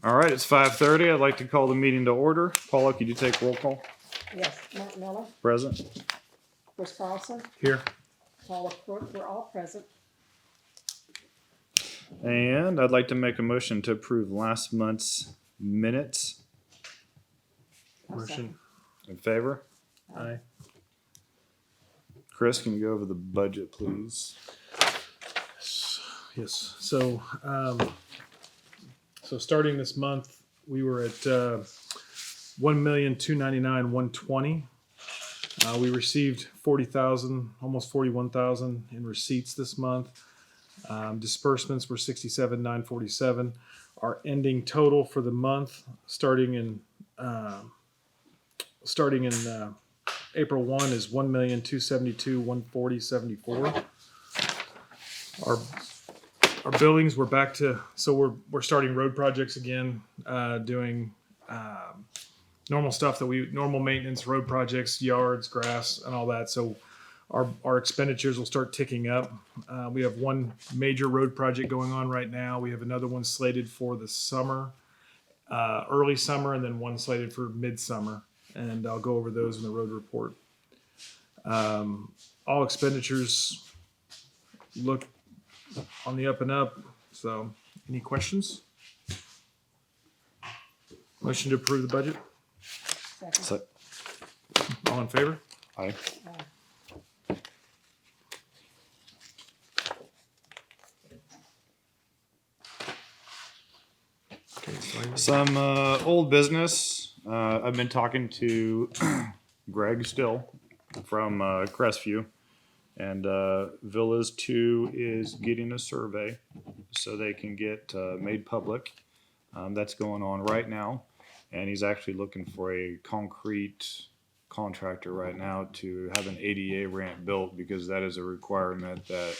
All right, it's 5:30. I'd like to call the meeting to order. Paula, could you take roll call? Yes, Mark Miller, Present. Chris Carlson, Here. Paula Crook, we're all present. And I'd like to make a motion to approve last month's minutes. I'll Motion. In favor? Aye. Chris, can you go over the budget, please? Yes. So starting this month, we were at $1,299,120. We received 40,000, almost 41,000 in receipts this month. Disbursements were 67,947. Our ending total for the month, starting in April 1, is 1,272,140.74. Our billings, we're back to, so we're starting road projects again, doing normal stuff normal maintenance, road projects, yards, grass, and all that. So our expenditures will start ticking up. We have one major road project going on right now. We have another one slated for the summer, early summer, and then one slated for midsummer. And I'll go over those in the road report. All expenditures look on the up and up. So, any questions? Motion to approve the budget. Second. So, All in favor? aye. Okay, so Some old business. I've been talking to Greg still from Crestview, and Villas 2 is getting a survey so they can get made public. That's going on right now, and he's actually looking for a concrete contractor right now to have an ADA ramp built because that is a requirement that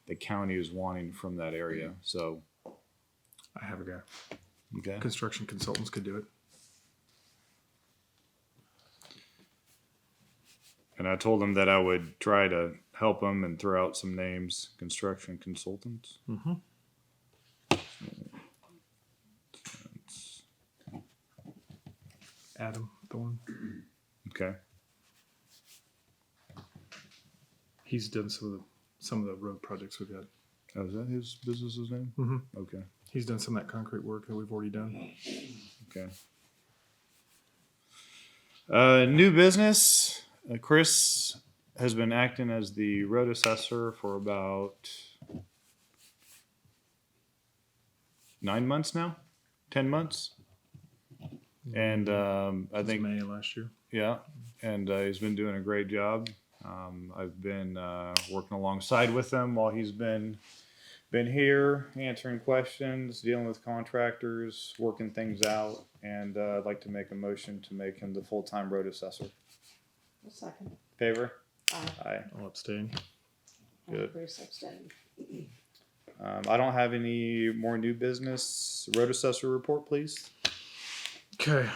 the county is wanting from that area. So, I have a guy. okay. Construction consultants could do it. And I told him that I would try to help him and throw out some names, construction consultants. Mm-hmm. Adam Thorne. Okay. He's done some of the road projects we've had. Oh, is that his business's name? Mm-hmm. Okay. He's done some of that concrete work that we've already done. Okay. New business. Chris has been acting as the road assessor for about 9 months now, 10 months. And I Since think, May last year. yeah, and he's been doing a great job. I've been working alongside with him while he's been here, answering questions, dealing with contractors, working things out, and I'd like to make a motion to make him the full-time road assessor. A second. Favor? Aye. Aye. I'll abstain. Good. Bruce abstained. I don't have any more new business. Road assessor report, please. Okay.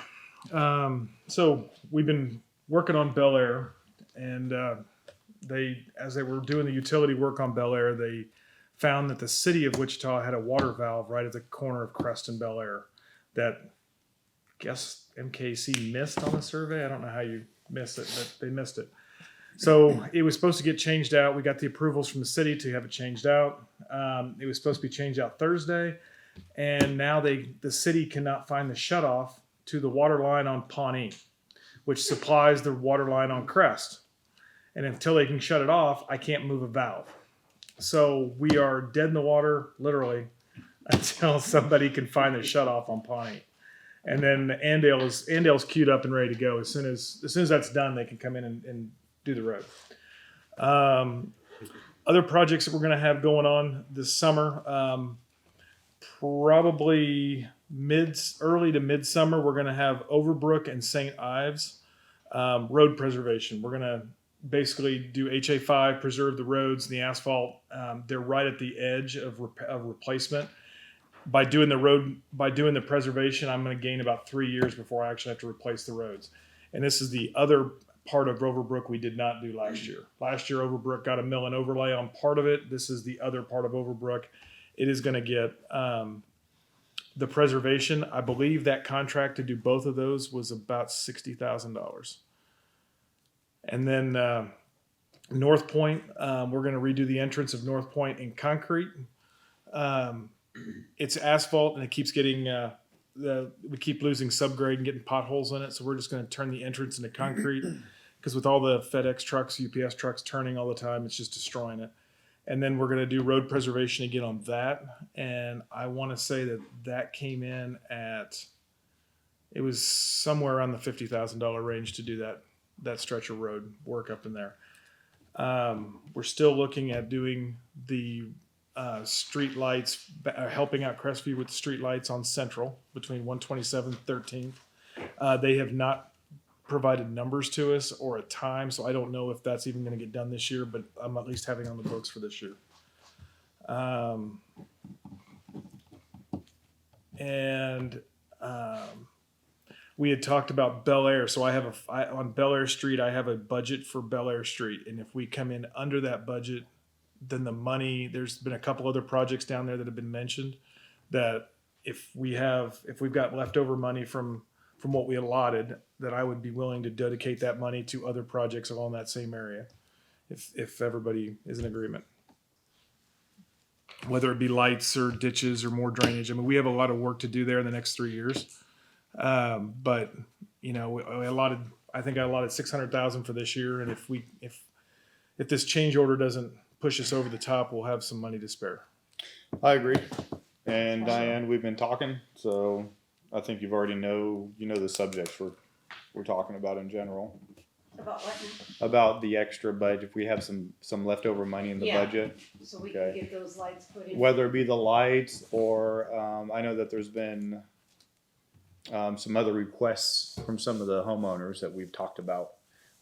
So we've been working on Bel Air, and as they were doing the utility work on Bel Air, they found that the city of Wichita had a water valve right at the corner of Crest and Bel Air that I guess MKC missed on the survey. I don't know how you missed it, but they missed it. So it was supposed to get changed out. We got the approvals from the city to have it changed out. It was supposed to be changed out Thursday, and now the city cannot find the shutoff to the water line on Pawnee, which supplies the water line on Crest. And until they can shut it off, I can't move a valve. So we are dead in the water, literally, until somebody can find the shutoff on Pawnee. And then Andale's queued up and ready to go. As soon as that's done, they can come in and do the road. Other projects that we're going to have going on this summer, probably early to midsummer, we're going to have Overbrook and St. Ives road preservation. We're going to basically do HA5, preserve the roads and the asphalt. They're right at the edge of replacement. By doing the preservation, I'm going to gain about 3 years before I actually have to replace the roads. And this is the other part of Overbrook we did not do last year. Last year, Overbrook got a mill and overlay on part of it. This is the other part of Overbrook. It is going to get the preservation, I believe that contract to do both of those was about $60,000. And then North Point, we're going to redo the entrance of North Point in concrete. It's asphalt and it keeps getting we keep losing subgrade and getting potholes in it. So we're just going to turn the entrance into concrete because with all the FedEx trucks, UPS trucks turning all the time, it's just destroying it. And then we're going to do road preservation again on that. And I want to say that came in at, it was somewhere around the $50,000 range to do that stretch of road work up in there. We're still looking at doing the street lights, helping out Crestview with the street lights on Central between 127th and 13th. They have not provided numbers to us or a time, so I don't know if that's even going to get done this year, but I'm at least having on the books for this year. We had talked about Bel Air, so on Bel Air Street, I have a budget for Bel Air Street, and if we come in under that budget, then the money, there's been a couple other projects down there that have been mentioned that if we've got leftover money from what we allotted, that I would be willing to dedicate that money to other projects along that same area, if everybody is in agreement. Whether it be lights or ditches or more drainage. I mean, we have a lot of work to do there in the next 3 years. But you know, I think I allotted 600,000 for this year. And if this change order doesn't push us over the top, we'll have some money to spare. I agree. And Diane, we've been talking, so I think you already know the subjects we're talking about in general. About what now? About the extra budget, if we have some leftover money in the budget. So we can get those lights put in. Whether it be the lights or I know that there's been some other requests from some of the homeowners that we've talked about,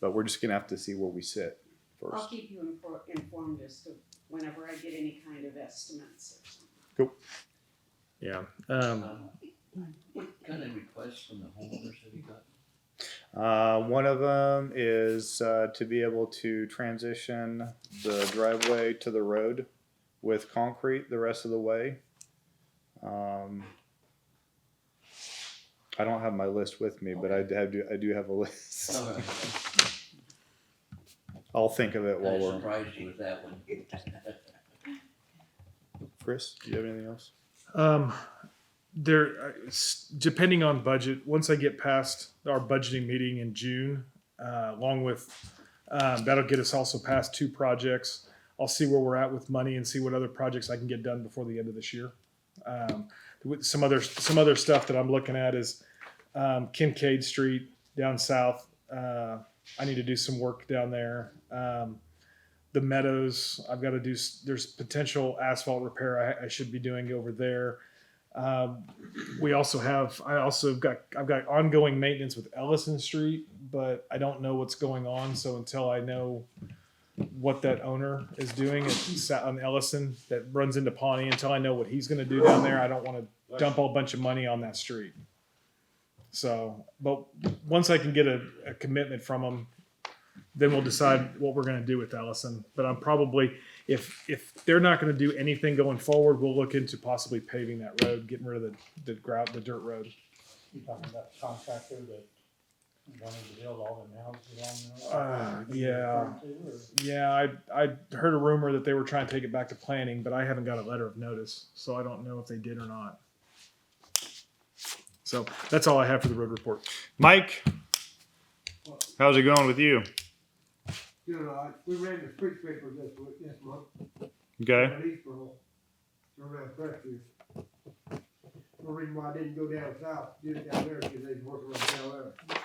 but we're just gonna have to see where we sit first. I'll keep you informed as to whenever I get any kind of estimates or something. Cool. Yeah. What kind of requests from the homeowners have you got? One of them is to be able to transition the driveway to the road with concrete the rest of the way. I don't have my list with me, but I do have a list. All right. I'll think of it while I we're. surprised you with that one. Chris, do you have anything else? Depending on budget, once I get past our budgeting meeting in June, along with that'll get us also past 2 projects. I'll see where we're at with money and see what other projects I can get done before the end of this year. Some other stuff that I'm looking at is Kincaid Street down south. I need to do some work down there. The Meadows, I've got to do. There's potential asphalt repair I should be doing over there. I've got ongoing maintenance with Ellison Street, but I don't know what's going on. So until I know what that owner is doing on Ellison that runs into Pawnee, until I know what he's going to do down there, I don't want to dump a bunch of money on that street. So, but once I can get a commitment from him, then we'll decide what we're going to do with Ellison. But I'm probably, if they're not going to do anything going forward, we'll look into possibly paving that road, getting rid of the dirt road. You talking about the contractor that wanted to build all the houses on there? Yeah. I heard a rumor that they were trying to take it back to planning, but I haven't got a letter of notice, so I don't know if they did or not. So that's all I have for the road report. Mike, how's it going with you? Doing all right. We ran the street sweeper this month. Okay. In Eastboro, around Crestview. The reason why I didn't go down south, did it down there, because they was working on down there.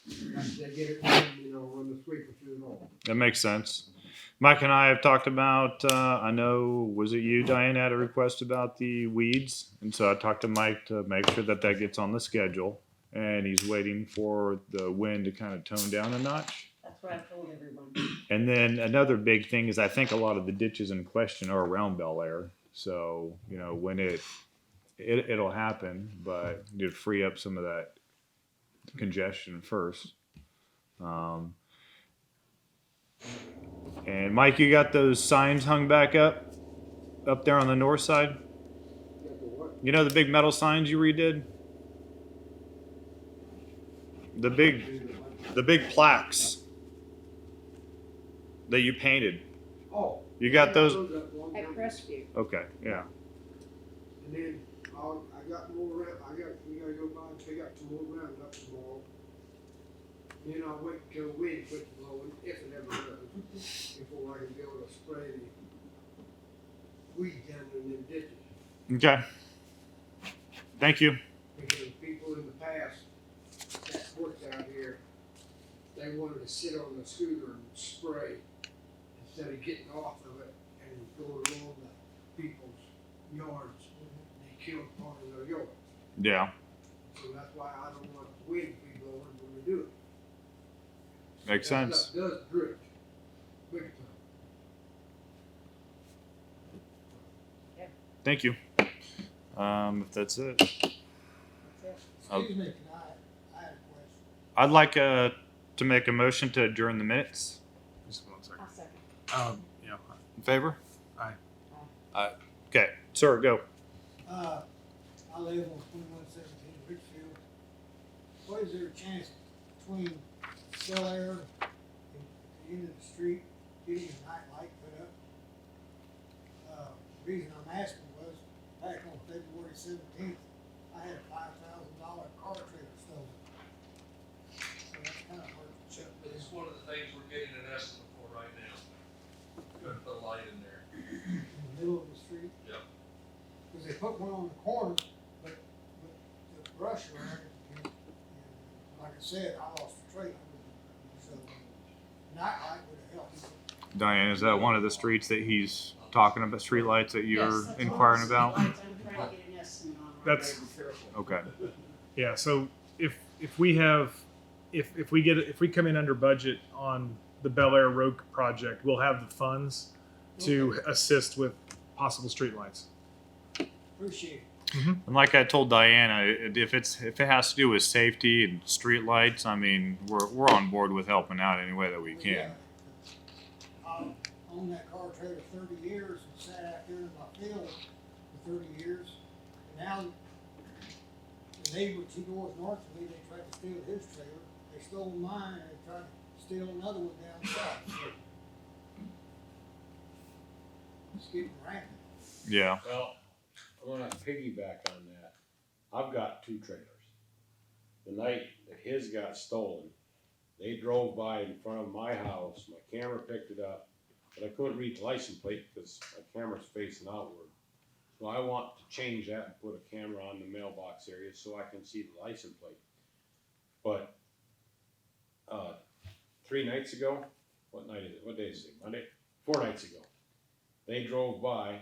They get it done, run the sweeper through it all. That makes sense. Mike and I have talked about, I know, was it you, Diane, had a request about the weeds? And so I talked to Mike to make sure that gets on the schedule. And he's waiting for the wind to kind of tone down a notch. That's what I told everyone. And then another big thing is I think a lot of the ditches in question are around Bel Air. So, when it'll happen, but to free up some of that congestion first. And Mike, you got those signs hung back up there on the north side? Got the what? You know the big metal signs you redid? The big plaques that you painted. Oh. You got those? Up one At time. Crestview. Okay, yeah. And then I got more round, we gotta go by and pick up some more roundup tomorrow. Then I'll wait till the wind quits blowing, if it ever does, before I can be able to spray the weed down in them ditches. Okay. Thank you. Because people in the past that worked out here, they wanted to sit on the scooter and spray instead of getting off of it and going along the people's yards. They killed part of their yard. Yeah. So that's why I don't want the wind to be blowing when we do it. Makes That sense. stuff does drift, big time. Thank you. If that's it, That's it. Excuse me, can I have a question? I'd like to make a motion to adjourn the minutes. Just one second. I'll second. Yeah. In favor? Aye. Aye. Okay, sir, go. I live on 2117 Richfield. What is there a chance between Bel Air and the end of the street getting a night light put up? The reason I'm asking was, back on February 17th, I had a $5,000 car trailer stolen. So that's kind of hard to check. It's one of the things we're getting an estimate for right now. We're gonna put a light in there. In the middle of the street. Yep. Because they put one on the corner, but the brush around it, and like I said, I lost the trailer. So nightlight would have helped. Diane, is that one of the streets that he's talking about, street lights that you're Yes, that's one inquiring of the about? streetlights I'm trying to get an estimate on. right That's- now. Okay. Yeah. So if we have if we come in under budget on the Bel Air Road project, we'll have the funds to assist with possible streetlights. Appreciate it. And like I told Diana, if it has to do with safety and street lights, I mean, we're on board with helping out any way that we can. Yeah. I owned that car trailer 30 years and sat out there in my field for 30 years. And now the neighbor 2 doors north of me, they tried to steal his trailer. They stole mine and they tried to steal another one down south. So it's getting rampant. Yeah. Well, I wanna piggyback on that. I've got 2 trailers. The night that his got stolen, they drove by in front of my house, my camera picked it up, but I couldn't read the license plate because my camera's facing outward. So I want to change that and put a camera on the mailbox area so I can see the license plate. But, 3 nights ago, what night is it? What day is it? Monday? 4 nights ago. They drove by,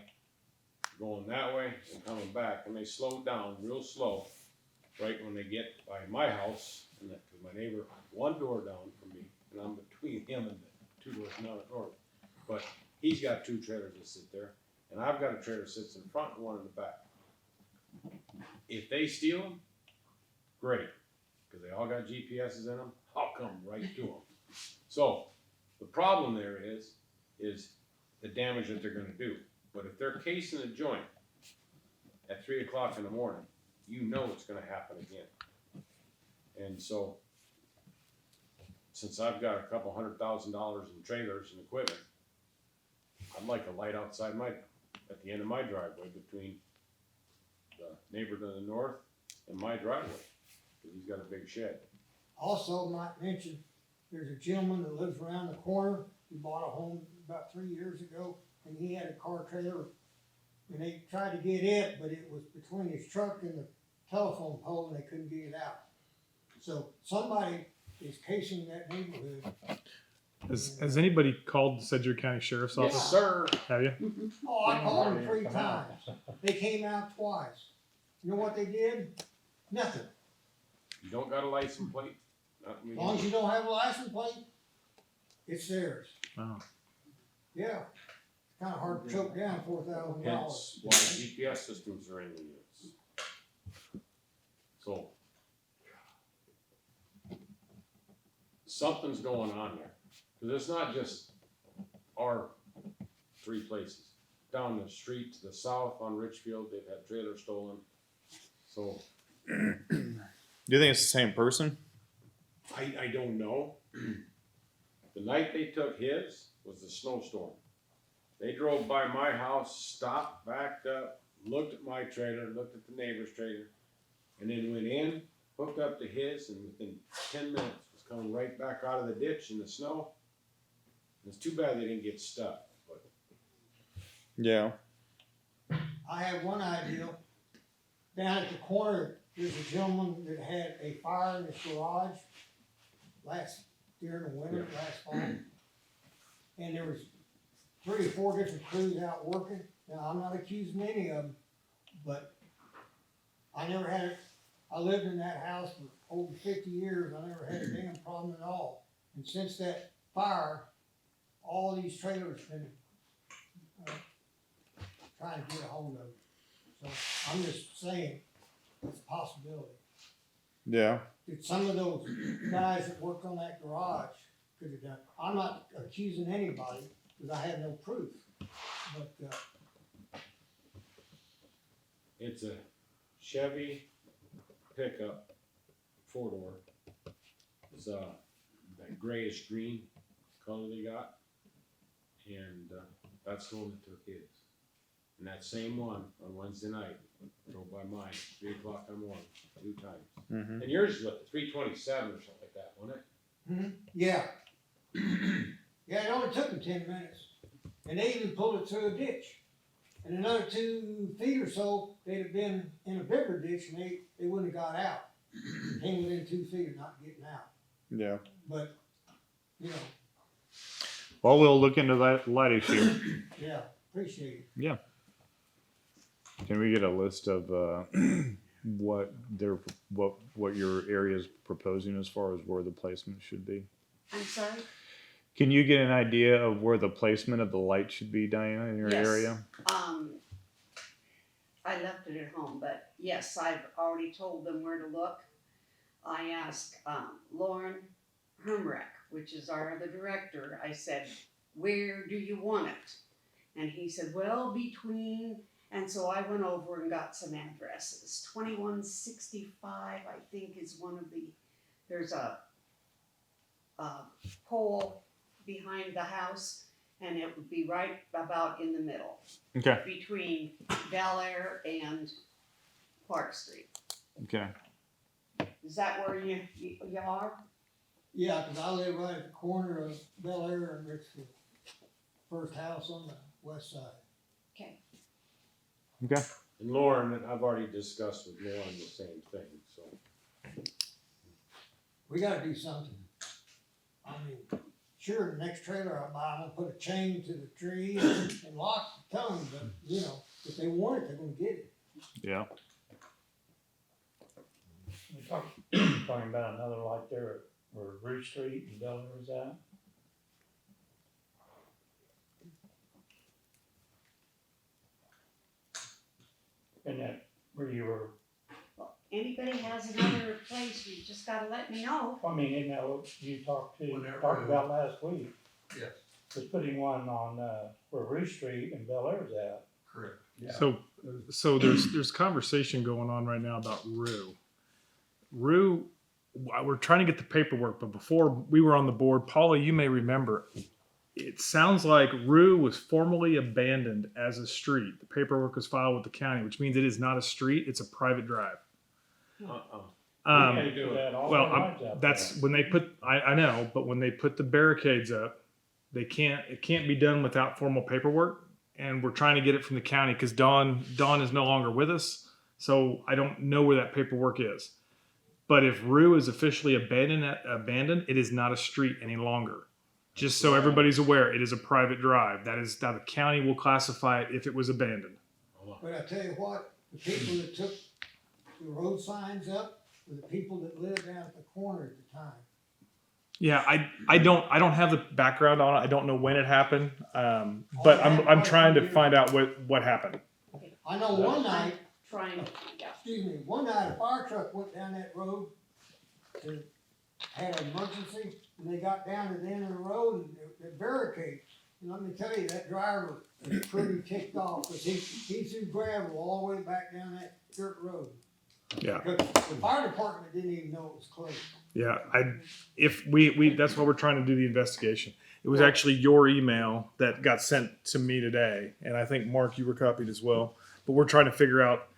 going that way and coming back, and they slowed down real slow, right when they get by my house, and that, cause my neighbor, 1 door down from me, and I'm between him and the 2 doors down at north. But he's got 2 trailers that sit there, and I've got a trailer that sits in front and 1 in the back. If they steal them, great, cause they all got GPSs in them, I'll come right to them. So, the problem there is the damage that they're gonna do. But if they're casing a joint at 3 o'clock in the morning, you know it's gonna happen again. And so, since I've got a couple $100,000 in trailers and equipment, I'd like a light outside at the end of my driveway between the neighbor to the north and my driveway, cause he's got a big shed. Also, might mention, there's a gentleman that lives around the corner. He bought a home about 3 years ago, and he had a car trailer, and they tried to get it, but it was between his truck and the telephone pole, and they couldn't get it out. So somebody is casing that neighborhood. Has anybody called the Sedgwick County Sheriff's Office? Yes, sir. Have you? Oh, I called them 3 times. They came out twice. You know what they did? Nothing. You don't got a license plate? Not me. As long as you don't have a license plate, it's theirs. Oh. Yeah. Kinda hard to choke down $4,000. Hence why GPS systems are in the units. So, something's going on here. Cause it's not just our 3 places. down the street to the south on Richfield, they've had trailers stolen. So Do you think it's the same person? I don't know. The night they took his was the snowstorm. They drove by my house, stopped, backed up, looked at my trailer, looked at the neighbor's trailer, and then went in, hooked up to his, and within 10 minutes was coming right back out of the ditch in the snow. It's too bad they didn't get stuck. But Yeah. I have one idea. Down at the corner, there's a gentleman that had a fire in his garage during the winter, last fall. And there was 3 or 4 different crews out working. Now, I'm not accusing any of them, but I never had it. I lived in that house for over 50 years. I never had a damn problem at all. And since that fire, all these trailers been trying to get a hold of it. So I'm just saying, it's a possibility. Yeah. That some of those guys that worked on that garage could have done. I'm not accusing anybody because I have no proof. But it's a Chevy pickup, 4-door. It's that grayish green color they got. And that's the one that took his. And that same one on Wednesday night drove by mine, 3 o'clock in the morning, 2 times. Mm-hmm. And yours is what, 327 or something like that, wasn't it? yeah. Yeah, it only took them 10 minutes. And they even pulled it through a ditch. And another 2 feet or so, they'd have been in a bigger ditch and they wouldn't have got out. Came within 2 feet of not getting out. Yeah. But, you know, Well, we'll look into that light issue. yeah, appreciate it. Yeah. Can we get a list of what your area is proposing as far as where the placement should be? I'm sorry? Can you get an idea of where the placement of the light should be, Diana, in your Yes. area? I left it at home, but yes, I've already told them where to look. I asked Lauren Hermrich, which is our other director, I said, where do you want it? And he said, well, between, and so I went over and got some addresses. 2165, I think, is one of the, there's a pole behind the house, and it would be right about in the middle, Okay. between Bel Air and Clark Street. Okay. Is that where you are? Yeah, 'cause I live right at the corner of Bel Air and Richfield. First house on the west side. Okay. Okay. And Lauren, I've already discussed with Lauren the same thing, so. We gotta do something. I mean, sure, the next trailer I buy, I'm gonna put a chain to the tree and lock the tongue, but, you know, if they want it, they're gonna get it. Yeah. We're talking about another light there where Root Street and Bel Air is at. And that, where you were, Anybody has another place, you just gotta let me know. I mean, isn't that what you talked Whenever. about last week? Yes. Was putting one on, where Root Street and Bel Air's at. Correct. Yeah. So there's conversation going on right now about Rue. Rue, we're trying to get the paperwork, but before we were on the board, Paula, you may remember, it sounds like Rue was formally abandoned as a street. The paperwork was filed with the county, which means it is not a street; it's a private drive. We can't do it. That's when they put. I know, but when they put the barricades up, it can't be done without formal paperwork. And we're trying to get it from the county because Dawn is no longer with us, so I don't know where that paperwork is. But if Rue is officially abandoned, it is not a street any longer. Just so everybody's aware, it is a private drive. That is how the county will classify it if it was abandoned. But I tell you what, the people that took the road signs up were the people that lived down at the corner at the time. Yeah, I don't have the background on it. I don't know when it happened, but I'm trying to find out what happened. I know one night, Trying to find out. excuse me, one night a fire truck went down that road had an emergency, and they got down to the end of the road and the barricades And let me tell you, that driver is pretty ticked off, cause he threw gravel all the way back down that dirt road. Yeah. Because the fire department didn't even know it was closed. Yeah, if we that's why we're trying to do the investigation. It was actually your email that got sent to me today, and I think Mark, you were copied as well. But we're trying to figure out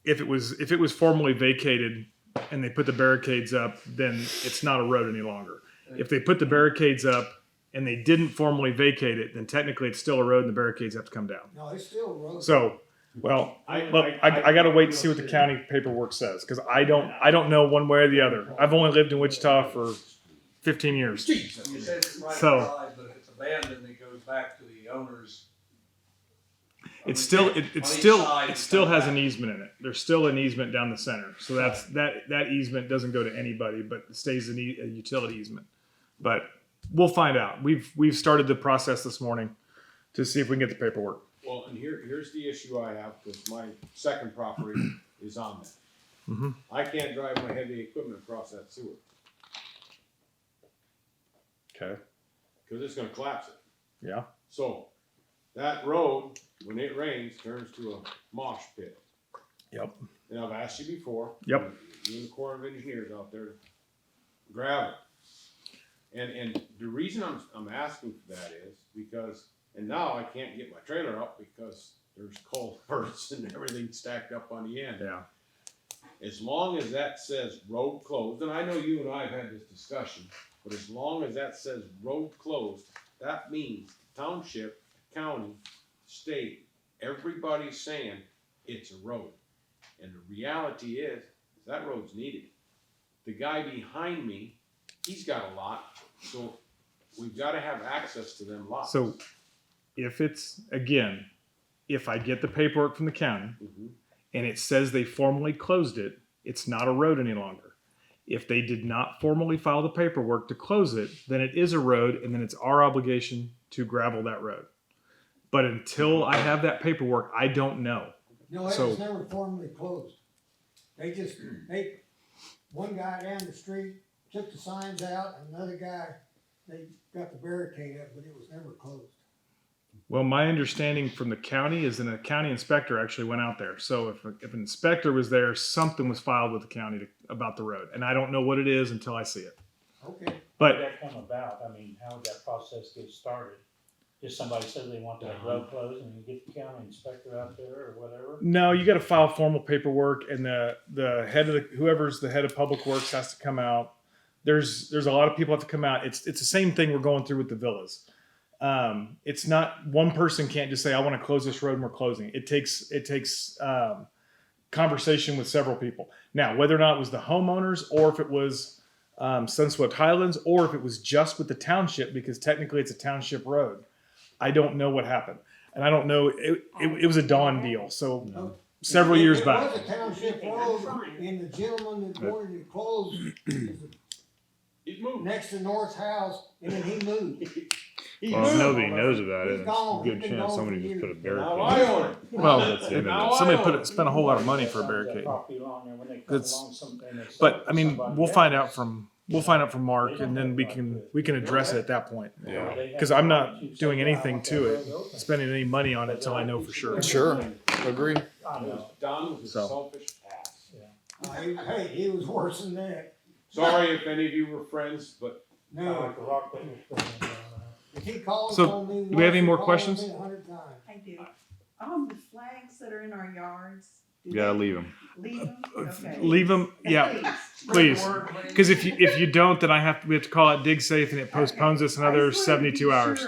if it was formally vacated and they put the barricades up, then it's not a road any longer. If they put the barricades up and they didn't formally vacate it, then technically it's still a road and the barricades have to come down. No, it's still a road. So, well, I got to wait to see what the county paperwork says because I don't know one way or the other. I've only lived in Wichita for 15 years. You said it's private So- drive, but if it's abandoned, it goes back to the owners. It still has an easement in it. There's still an easement down the center. So that easement doesn't go to anybody, but it stays a utility easement. But we'll find out. We've started the process this morning to see if we can get the paperwork. Well, and here's the issue I have, because my second property is on that. Mhm. I can't drive my heavy equipment across that sewer, Okay. because it's gonna collapse it. Yeah. So, that road, when it rains, turns to a mosh pit. Yep. And I've asked you before. Yep. You and the Corps of Engineers out there, gravel. And the reason I'm asking for that is because, and now I can't get my trailer up because there's culverts and everything stacked up on the end. Yeah. As long as that says road closed, and I know you and I have had this discussion, but as long as that says road closed, that means township, county, state, everybody's saying it's a road. And the reality is that road's needed. The guy behind me, he's got a lot, so we've got to have access to them lots. So if I get the paperwork from the county Mhm. and it says they formally closed it, it's not a road any longer. If they did not formally file the paperwork to close it, then it is a road, and then it's our obligation to gravel that road. But until I have that paperwork, I don't know. No, it So- was never formally closed. One guy down the street took the signs out, and another guy, they got the barricade up, but it was never closed. Well, my understanding from the county is that a county inspector actually went out there. So if an inspector was there, something was filed with the county about the road. And I don't know what it is until I see it. Okay. How did But that come about? I mean, how did that process get started? Just somebody said they want that road closed and you get the county inspector out there or whatever? no, you got to file formal paperwork, and the head of whoever's the head of public works has to come out. There's a lot of people have to come out. It's the same thing we're going through with the villas. It's not one person can't just say I want to close this road and we're closing it. It takes conversation with several people. Now, whether or not it was the homeowners or if it was Sunswept Highlands or if it was just with the township, because technically it's a township road. I don't know what happened, and I don't know. It was a dawn deal. So several years back. It was a township road, and the gentleman that wanted it closed was He's moved. next to North's house, and then he moved. Well, if nobody knows about He's it, gone. it's a He's good been chance gone somebody for just put a years. Now barricade. I own it. Well, That's the end of it. somebody spent a whole lot of money for a Some of that barricade. property along there, when they come That's- along, and they sell But it I to mean, somebody we'll else. find out from Mark, and then we can address it at that point. Yeah. They have Because I'm not to say, doing "Yeah, I anything want to that it, road open." spending any money on it until I know for sure. Sure. Agree. I know. Don was a So. selfish ass. Hey, he was worse than that. Sorry if any of you were friends, but Kinda No, like the rock that was put in there. if he called So, on me do we have any once, more he called questions? me 100 times. I do. The flags that are in our yards. do You gotta they- leave them. Leave them? Okay. Leave them, yeah, Please. please. Because if you don't, then we have to call out dig safe, and it postpones us another 72 hours.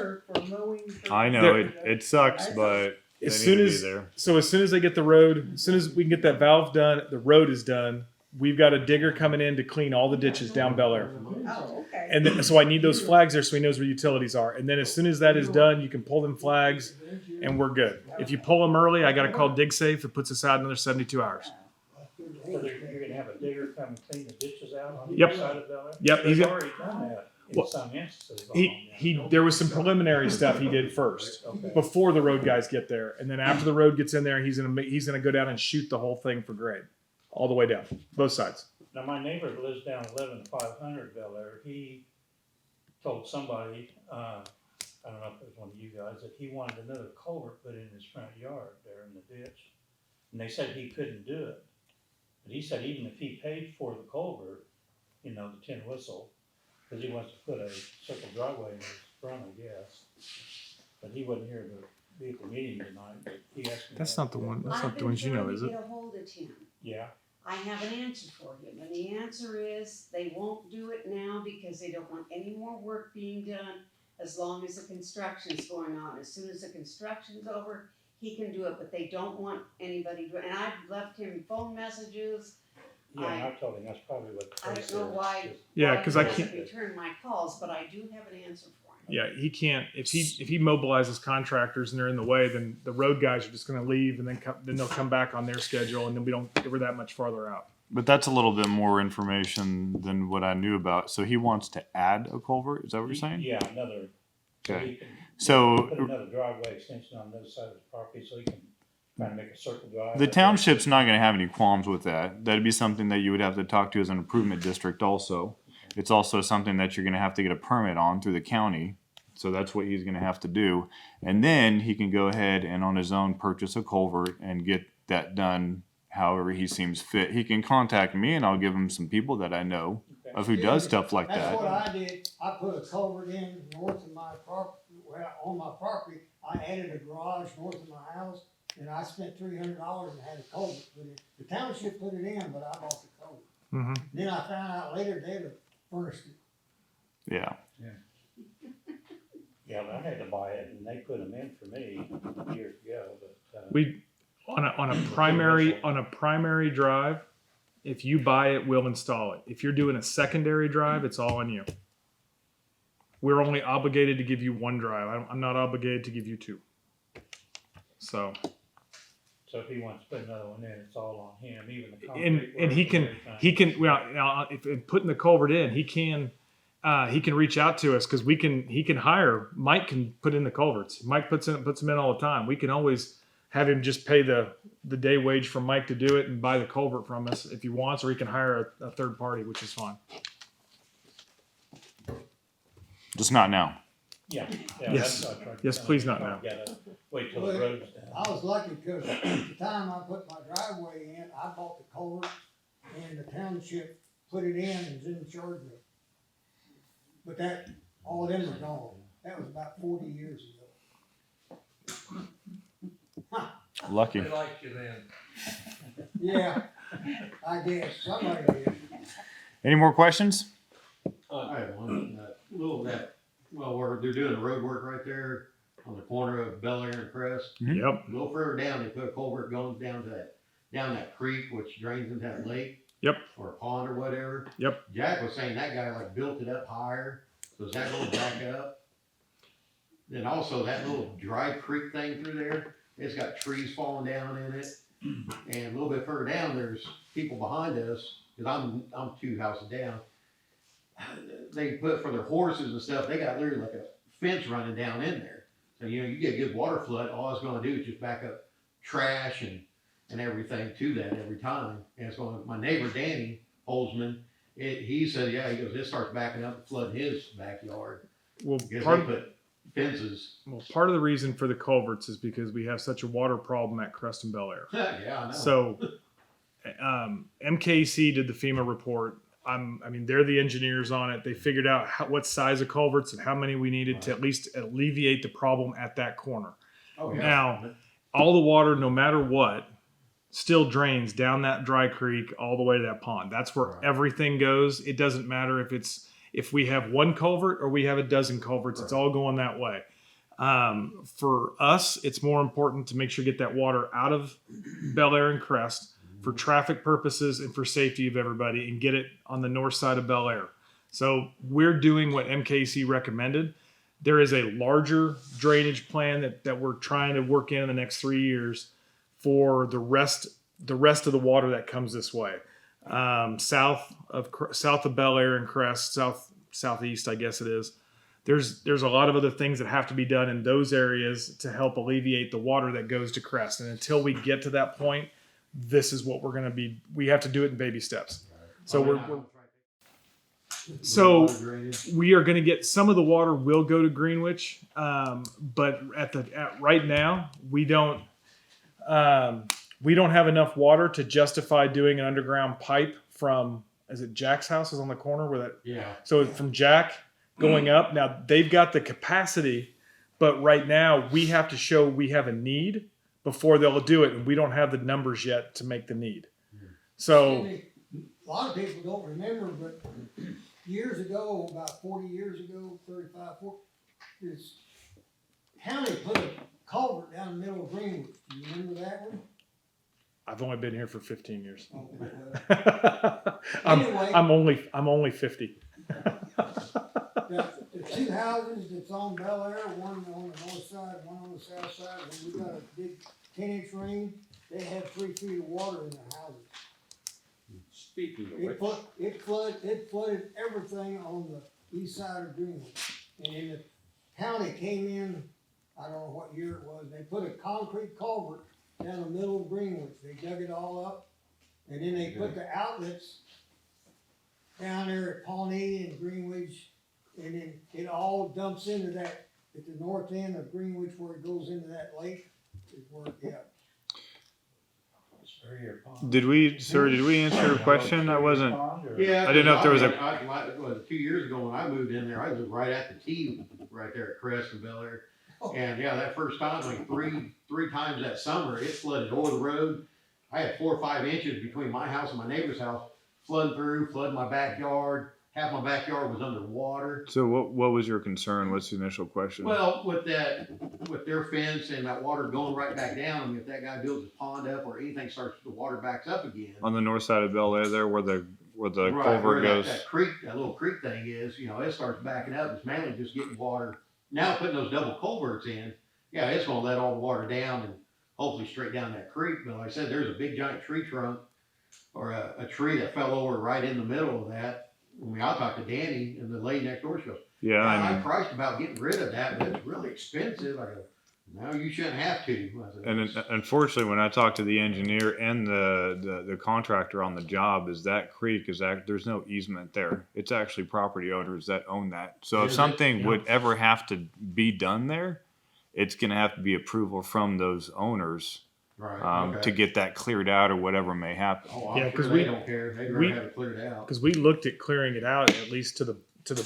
I know it sucks, but they As need soon to as be there. as soon as they get the road, as soon as we can get that valve done, the road is done. We've got a digger coming in to clean all the ditches down Bel Air. Oh, okay. And then, so I need those flags there so he knows where utilities are. And then as soon as that is done, you can pull them flags and we're good. If you pull them early, I got to call dig safe. It puts us out another 72 hours. So you're gonna have a digger come and clean the ditches out on Yep. the side of Bel Air? Yep, he's They've got- already done that in Well, some instances. There was some preliminary stuff he did first Okay. before the road guys get there. And then after the road gets in there, he's going to go down and shoot the whole thing for grade all the way down, both sides. Now, my neighbor that lives down 11500 Bel Air, he told somebody, I don't know if it was one of you guys, that he wanted another culvert put in his front yard there in the ditch. And they said he couldn't do it. But he said even if he paid for the culvert, you know, the tin whistle, cause he wants to put a circle driveway in his front, I guess. But he wasn't here to be at the meeting tonight, but he asked me. That's that. not the one. That's I've not the been ones you know, trying is to it? get a hold of Tim. Yeah, I have an answer for him, and the answer is they won't do it now because they don't want any more work being done as long as the construction's going on. As soon as the construction's over, he can do it, but they don't want anybody to, and I've left him phone messages. yeah, and I told him that's probably what. I don't know why. Yeah, why 'cause he I doesn't can't- return my calls, but I do have an answer for him. Yeah, he can't. If he mobilizes contractors and they're in the way, then the road guys are just going to leave, and then they'll come back on their schedule, and then we're that much farther out. But that's a little bit more information than what I knew about. So he wants to add a culvert. Is that what you're saying? Yeah, another. Okay. He can So put another driveway extension on the other side of his property so he can kind of make a circle drive. the township's not going to have any qualms with that. That'd be something that you would have to talk to as an improvement district also. It's also something that you're going to have to get a permit on through the county. So that's what he's going to have to do. And then he can go ahead and on his own purchase a culvert and get that done however he seems fit. He can contact me and I'll give him some people that I know of who does stuff like That's that. what I did. I put a culvert in north of my property, well, on my property. I added a garage north of my house, and I spent $300 and had a culvert put in. The township put it in, but I bought the culvert. Mm-hmm. Then I found out later they had furnished it. Yeah. Yeah, but I had to buy it and they put them in for me years ago, but. We on a primary drive. If you buy it, we'll install it. If you're doing a secondary drive, it's all on you. We're only obligated to give you one drive. I'm not obligated to give you two. So, So if he wants to put another one in, it's all on him, even the concrete. and work he everything. can well now if putting the culvert in, he can reach out to us because he can hire Mike can put in the culverts. Mike puts them in all the time. We can always have him just pay the day wage for Mike to do it and buy the culvert from us if he wants, or he can hire a third party, which is fine. Just not now. Yeah. Yes. That's what I tried to Yes, tell please him. not now. Gotta wait till the road's done. I was lucky because at the time I put my driveway in, I bought the culvert, and the township put it in and was in charge of it. But that, all of them are gone. That was about 40 years ago. Lucky. They liked you then. Yeah, I guess somebody did. Any more questions? I have one, where they're doing the road work right there on the corner of Bel Air and Crest. Mhm. Yep. A little further down, they put a culvert going down that creek, which drains into that lake. Yep. Or a pond or whatever. Yep. Jack was saying that guy like built it up higher, so is that going back up? Then also that little dry creek thing through there, it's got trees falling down in it. And a little bit further down, there's people behind us, cause I'm 2 houses down. They put for their horses and stuff, they got literally like a fence running down in there. So, you get a good water flood, all it's gonna do is just back up trash and everything to that every time. And it's going, my neighbor Danny Holzman, he said, yeah, he goes, this starts backing up and flooding his backyard. Well, Because part they of, put fences. part of the reason for the culverts is because we have such a water problem at Crest and Bel Air. Yeah, I know. So, MKC did the FEMA report. They're the engineers on it. They figured out what size of culverts and how many we needed to at least alleviate the problem at that corner. Oh, yeah. Now, all the water, no matter what, still drains down that dry creek all the way to that pond. That's where everything goes. It doesn't matter if we have one culvert or we have a dozen culverts. It's all going that way. For us, it's more important to make sure you get that water out of Bel Air and Crest for traffic purposes and for safety of everybody, and get it on the north side of Bel Air. So we're doing what MKC recommended. There is a larger drainage plan that we're trying to work in the next 3 years for the rest of the water that comes this way. South of Bel Air and Crest, southeast, I guess it is. There's a lot of other things that have to be done in those areas to help alleviate the water that goes to Crest. And until we get to that point, this is what we have to do it in baby steps. So we're So Water drainage. we are going to get some of the water will go to Greenwich, but right now we don't have enough water to justify doing an underground pipe from, is it Jack's house is on the corner where that, Yeah. so from Jack going up. Now they've got the capacity, but right now we have to show we have a need before they'll do it, and we don't have the numbers yet to make the need. So A lot of people don't remember, but years ago, about 40 years ago, 35, 40, this county put a culvert down the middle of Greenwood. Do you remember that one? I've only been here for 15 years. Oh, well, Anyway. I'm only 50. The two houses that's on Bel Air, one on the north side, one on the south side, when we got a big 10-inch rain, they had 3 feet of water in their houses. Speaking of which, It flooded everything on the east side of Greenwood. And then the county came in, I don't know what year it was, they put a concrete culvert down the middle of Greenwood. They dug it all up, and then they put the outlets down there at Pawnee and Greenwich, and then it all dumps into that, at the north end of Greenwich where it goes into that lake, is where, yeah. Did we answer your question? I wasn't. Yeah. I didn't know if there was a. It was 2 years ago when I moved in there, I lived right at the T, right there at Crest and Bel Air. And yeah, that first time, like three times that summer, it flooded over the road. I had 4 or 5 inches between my house and my neighbor's house, flooded my backyard. Half my backyard was underwater. So what was your concern? What's the initial question? Well, with their fence and that water going right back down, I mean, if that guy builds his pond up or anything starts, the water backs up again. On the north side of Bel Air, there where the Right, culvert where goes. that creek, that little creek thing is, it starts backing up. It's mainly just getting water. Now putting those double culverts in, yeah, it's gonna let all the water down and hopefully straight down that creek. But like I said, there's a big giant tree trunk or a tree that fell over right in the middle of that. I mean, I talked to Danny and the lady next door. She goes, Yeah, I priced about getting rid of that, but it's really expensive. I go, no, you shouldn't have to. I said, and unfortunately, when I talked to the engineer and the contractor on the job, is that creek there's no easement there. It's actually property owners that own that. So if Is it? something Yeah. would ever have to be done there, it's going to have to be approval from those owners right, okay. to get that cleared out or whatever may happen. Oh, I'm Yeah, sure 'cause they we- don't care. They'd we- rather have it cleared out. Because we looked at clearing it out at least to the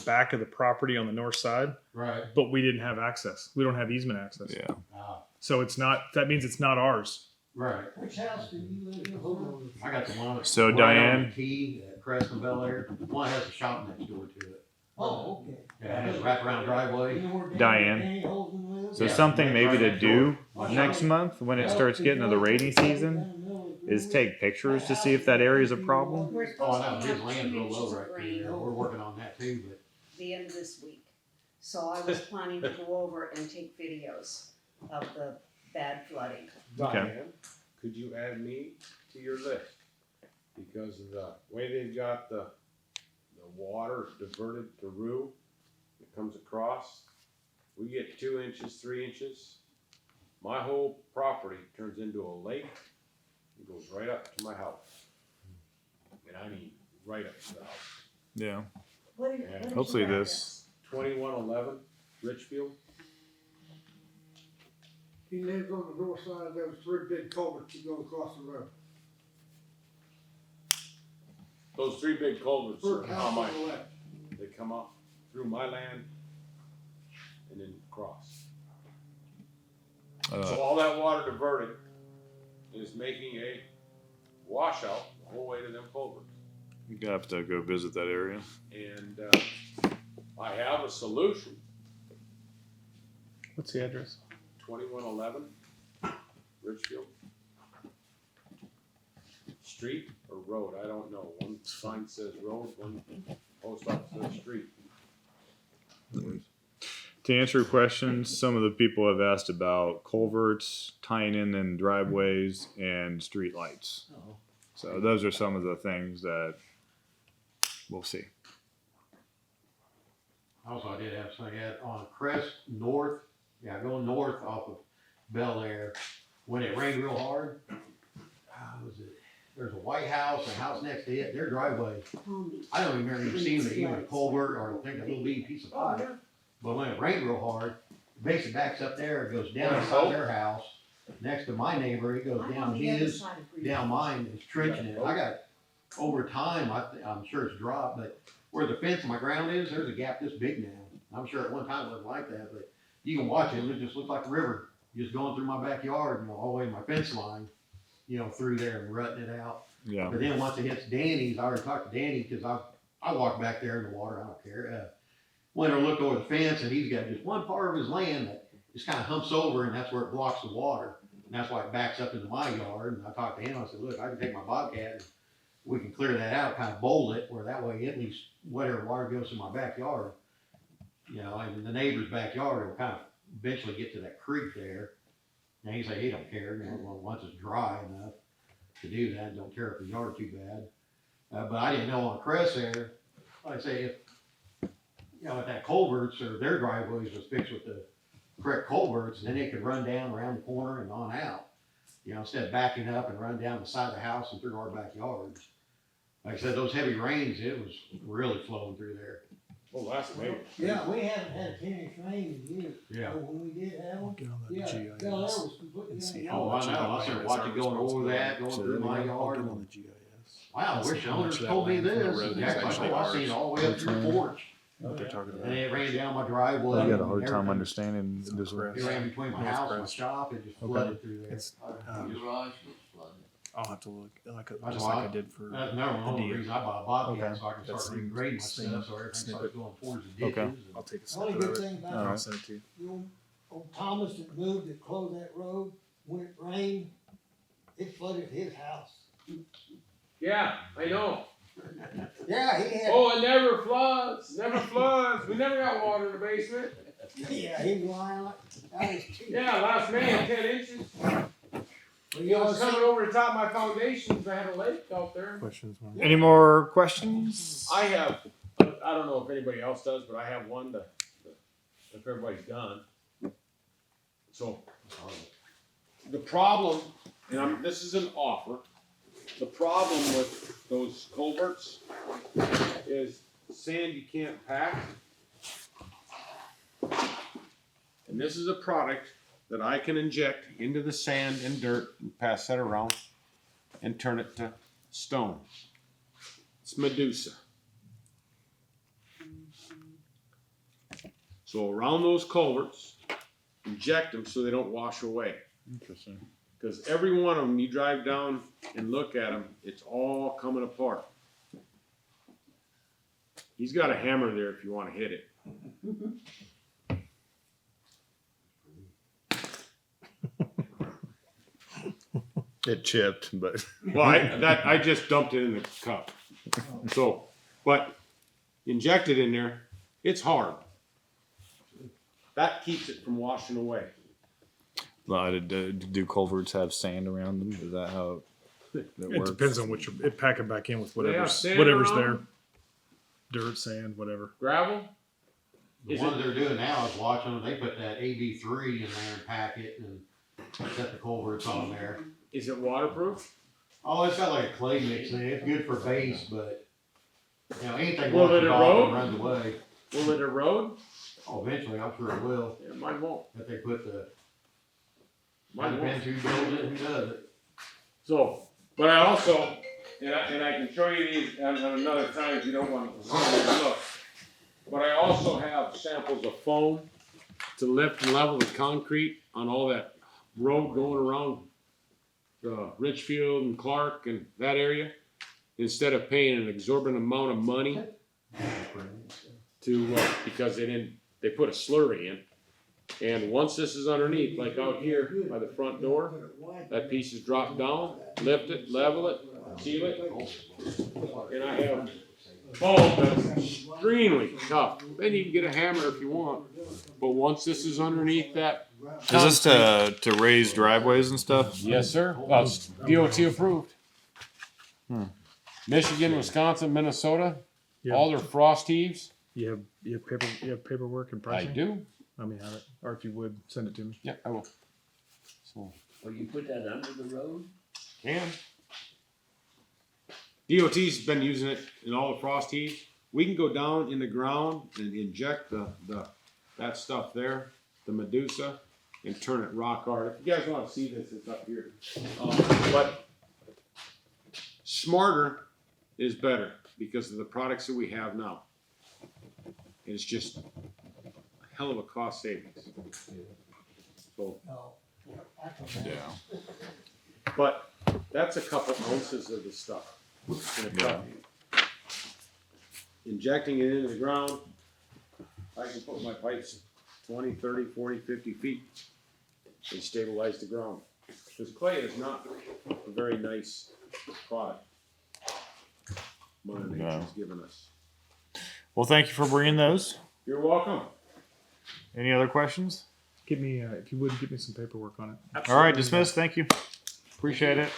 back of the property on the north side, Right. but we didn't have access. We don't have easement access. Yeah. Ah, So that means it's not ours. right. Which house do you live in? I got the one. So, right Diane? on the T at Crest and Bel Air. One has a shop next door to it. Oh, okay. Yeah, it has a wraparound driveway. You know where Diane. Danny Holden lives? So Yeah, something right maybe to next do door. next month when it starts getting to the rainy season is take pictures to see if that area is a problem. We're Oh, supposed I know, to his have land's 2 real inches low of right rain there. We're working on that too, but. the end of this week. So I was planning to go over and take videos of the bad flooding. Diane, could you add me to your list? Because of the way they've got the water diverted to Rue, it comes across, we get 2 inches, 3 inches. My whole property turns into a lake. It goes right up to my house. And I mean, right up to the house. Yeah. What is, Yeah. what is Hopefully your this. 2111 Richfield. He lives on the north side of those 3 big culverts that go across the road. Those 3 big culverts are First on house my, on the left. they come up through my land and then cross. So all that water diverted is making a washout the whole way to them culverts. You have to go visit that area. And I have a solution. What's the address? 2111 Richfield. Street or road, I don't know. One sign says road, one post office says street. To answer your questions, some of the people have asked about culverts, tying in driveways, and street lights. Oh. So those are some of the things that we'll see. Also, I did have something on Crest North, going north off of Bel Air, when it rained real hard, there's a White House, a house next to it, their driveway, Tommy. I don't even remember even seeing it, even a culvert or I think a little bitty piece of pipe. But when it rained real hard, it basically backs up there, it goes down inside their house, next to my neighbor, it goes I'm down on the other his, side of Green. down mine, it's trenching it. I got, over time, I'm sure it's dropped, but where the fence on my ground is, there's a gap this big now. I'm sure at one time it wasn't like that, but you can watch it, it just looks like a river, just going through my backyard, all the way to my fence line, through there and rutting it out. Yeah. But then once it hits Danny's, I already talked to Danny, cause I walk back there in the water, I don't care. Went and looked over the fence and he's got just one part of his land that just kinda humps over and that's where it blocks the water. And that's why it backs up into my yard. And I talked to him, I said, look, I can take my Bobcat and we can clear that out, kinda bowl it, where that way at least whatever water goes to my backyard, and the neighbor's backyard, it'll kind of eventually get to that creek there. And he said he don't care, once it's dry enough to do that, don't care if the yard too bad. But I didn't know on Crest there, like I say, if, if that culverts or their driveways was fixed with the correct culverts, then it could run down around the corner and on out. Instead of backing up and run down the side of the house and through our backyards. Like I said, those heavy rains, it was really flowing through there. Well, that's amazing. Yeah, we haven't had a 10-inch rain in years. Yeah. But when we did have them, Get on that yeah, GIS Bel Air was completely and see on how Oh, much I know. of I that started is watching our going over that, going responsibility. through my I'll yard. get on the GIS. Wow, I wish the See how owners much of told me that land from the this. road is Jack's like, actually oh, I seen it all the way up through the porch. What they're talking And about. it ran down my driveway. I got a and hard time everything. understanding this. It ran between my North house and my Crest. shop, it just Okay. flooded through there. It's, Your garage looks flooded. I'll have to look That's just why like I did for. That's another one of the India. reasons I bought a Bobcat, Okay. so I can That's start the regrading my same stuff, so everything starts snippet. going towards the ditches. Okay. and- I'll take a The only snippet of good it. thing about And I'll Alright. send it to you. old Thomas that moved that closed that road, when it rained, it flooded his house. Yeah, I know. Yeah, he had, Oh, it never floods, never floods. We never got water in the basement. yeah, he was lying like, that was cheap. Yeah, last May, 10 inches. But It you was know, coming over the top of my foundations. I had a lake out there. Questions, Mark? Any more questions? I have, I don't know if anybody else does, but I have one to, if everybody's done. So, the problem, and this is an offer, the problem with those culverts is sand you can't pack. And this is a product that I can inject into the sand and dirt and pass that around and turn it to stone. It's Medusa. So around those culverts, inject them so they don't wash away. Interesting. Because every one of them, you drive down and look at them, it's all coming apart. He's got a hammer there if you want to hit it. It chipped, but Well, I just dumped it in the cup. So, but inject it in there, it's hard. That keeps it from washing away. do culverts have sand around them? Is that how it It works? depends on what it pack it back in with They have whatever's sand whatever's around there. them? Dirt, sand, whatever. Gravel? The Is ones it- they're doing now is watching them, they put that AB3 in there and pack it and set the culverts on there. Is it waterproof? Oh, it's got like a clay mix in it, it's good for base, but, anything Will it washes off erode? and runs away. Will it erode? Oh, eventually, I'm sure it will, Yeah, mine won't. if they put the, Mine won't. depends who builds it, who does it. So, but I also, and I can show you these on another time if you don't want to look. But I also have samples of foam to lift and level the concrete on all that road going around Richfield and Clark and that area. Instead of paying an exorbitant amount of money to, because they put a slurry in. And once this is underneath, like out here by the front door, that piece is dropped down, lift it, level it, seal it. And I have foam that's extremely tough. Then you can get a hammer if you want. But once this is underneath that. Is this to raise driveways and stuff? Yes, sir. Well, it's DOT approved. Michigan, Wisconsin, Minnesota, Yeah. all their frost heaves. You have paperwork and I pricing. do. Let me have it, or if you would send it to me. Yeah, I will. So, Or you put that under the road? can. DOT's been using it in all the frost heaves. We can go down in the ground and inject that stuff there, the Medusa, and turn it rock hard. If you guys want to see this, it's up here. But smarter is better because of the products that we have now. And it's just a hell of a cost savings. So, No. I can imagine. Yeah. but that's a couple ounces of the stuff in a cup. Injecting it into the ground, I can put my pipes 20, 30, 40, 50 feet and stabilize the ground. Because clay is not a very nice product. Mother Nature's given us. Well, thank you for bringing those. You're welcome. Any other questions? Give me, if you would, give me some paperwork on it. All right, dismissed. Thank you. Appreciate it.